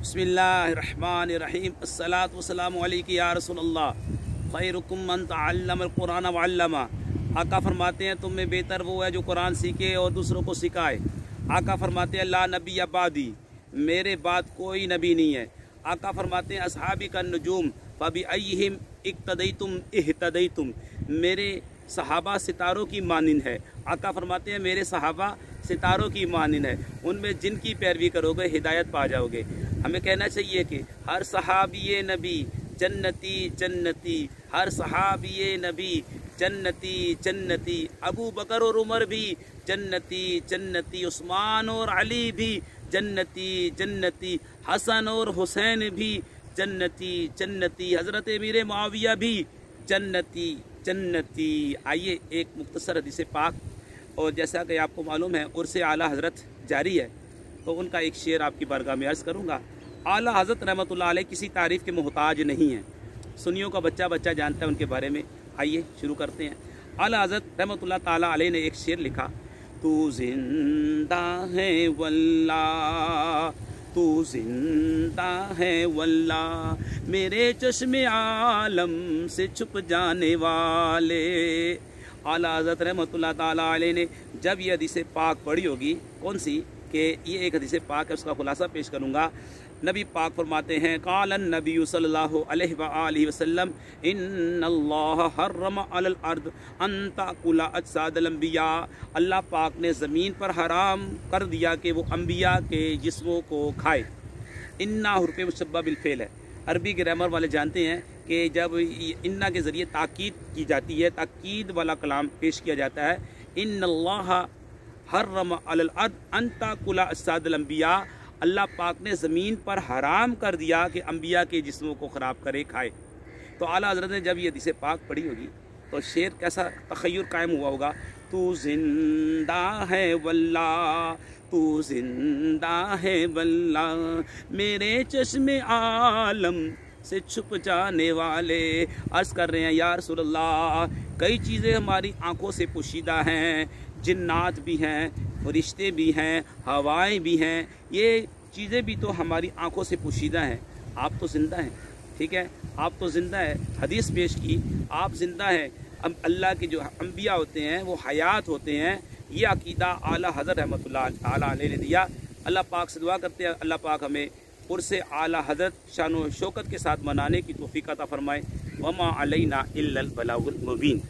बिस्मिल्लाहिर्रहमानिर्रहीम अस्सलातु वस्सलामु अलैका या रसूलल्लाह खैरुकुम मन तअल्लमल कुरान व अल्लमा। आका फरमाते हैं तुम में बेहतर वो है जो कुरान सीखे और दूसरों को सिखाए। आका फरमाते हैं ला नबी बादी, मेरे बाद कोई नबी नहीं है। आका फरमाते हैं असहाबी का नजूम फबी अय्हिम इक्तदैतुम इहतदैतुम, मेरे सहाबा सितारों की मानिंद है। आका फरमाते हैं मेरे सहाबा सितारों की मानिंद है, उनमें जिनकी पैरवी करोगे हिदायत पा जाओगे। हमें कहना चाहिए कि हर सहाबी नबी जन्नती जन्नती, हर सहाबी नबी जन्नती जन्नती, अबू बकर और उमर भी जन्नती जन्नती, उस्मान और अली भी जन्नती जन्नती, हसन और हुसैन भी जन्नती जन्नती, हज़रत अमीर मुआविया भी जन्नती जन्नती। आइए एक मुख्तसर हदीस पाक, और जैसा कि आपको मालूम है उर्से आला हज़रत जारी है, तो उनका एक शेर आपकी बारगाह में अर्ज़ करूँगा। आला हज़रत रहमतुल्लाह अलैह किसी तारीफ़ के मोहताज नहीं है, सुन्नियों का बच्चा बच्चा जानता है उनके बारे में। आइए शुरू करते हैं। आला हज़रत रहमतुल्लाह ताला अलैह ने एक शेर लिखा, तू जिंदा है वल्लाह, तू जिंदा है वल्लाह, मेरे चश्मे आलम से छुप जाने वाले। आला हज़रत रहमतुल्लाह ताला अलैह ने जब ये हदीस पाक पढ़ी होगी, कौन सी कि ये एक हदीस पाक है, उसका खुलासा पेश करूँगा। नबी पाक फरमाते हैं क़ालन नबी सल्लल्लाहु अलैहि वसल्लम इन्नल्लाह हर्रम अलल अर्द अन ताकुला अजसादल अंबिया, अल्लाह पाक ने ज़मीन पर हराम कर दिया कि वो अंबिया के जिस्मों को खाए। इन्ना हुर्फ़े मुशब्बह बिल फ़ेल है, अरबी ग्रामर वाले जानते हैं कि जब इन्ना के ज़रिए ताकीद की जाती है, ताकीद वाला कलाम पेश किया जाता है। इन्नल्लाह हर्रम अलल अर्द अन ताकुला अजसादल अंबिया, अल्लाह पाक ने ज़मीन पर हराम कर दिया कि अंबिया के जिस्मों को ख़राब करे खाए। तो आला हज़रत ने जब ये हदीस पाक पढ़ी होगी तो शेर कैसा तख़य्युर कायम हुआ होगा, तू जिंदा है वल्लाह, तू जिंदा है वल्लाह, मेरे चश्मे आलम से छुप जाने वाले। अर्ज़ कर रहे हैं या रसूलल्लाह, कई चीज़ें हमारी आँखों से पोशीदा हैं, जिन्नात भी हैं, फरिश्ते भी हैं, हवाएं भी हैं, ये चीज़ें भी तो हमारी आंखों से पोशीदा हैं। आप तो ज़िंदा हैं, ठीक है, आप तो ज़िंदा है, हदीस पेश की, आप ज़िंदा हैं। अब अल्लाह के जो अंबिया होते हैं वो हयात होते हैं, ये अकीदा आला हज़रत रहमतुल्लाह ताला अलैह ने दिया। अल्लाह पाक से दुआ करते हैं अल्लाह पाक हमें उर्से आला हज़रत शान व शौकत के साथ मनाने की तौफ़ीक़ अता फ़रमाए। वमा अलैना इल्लल बलागुल मुबीन।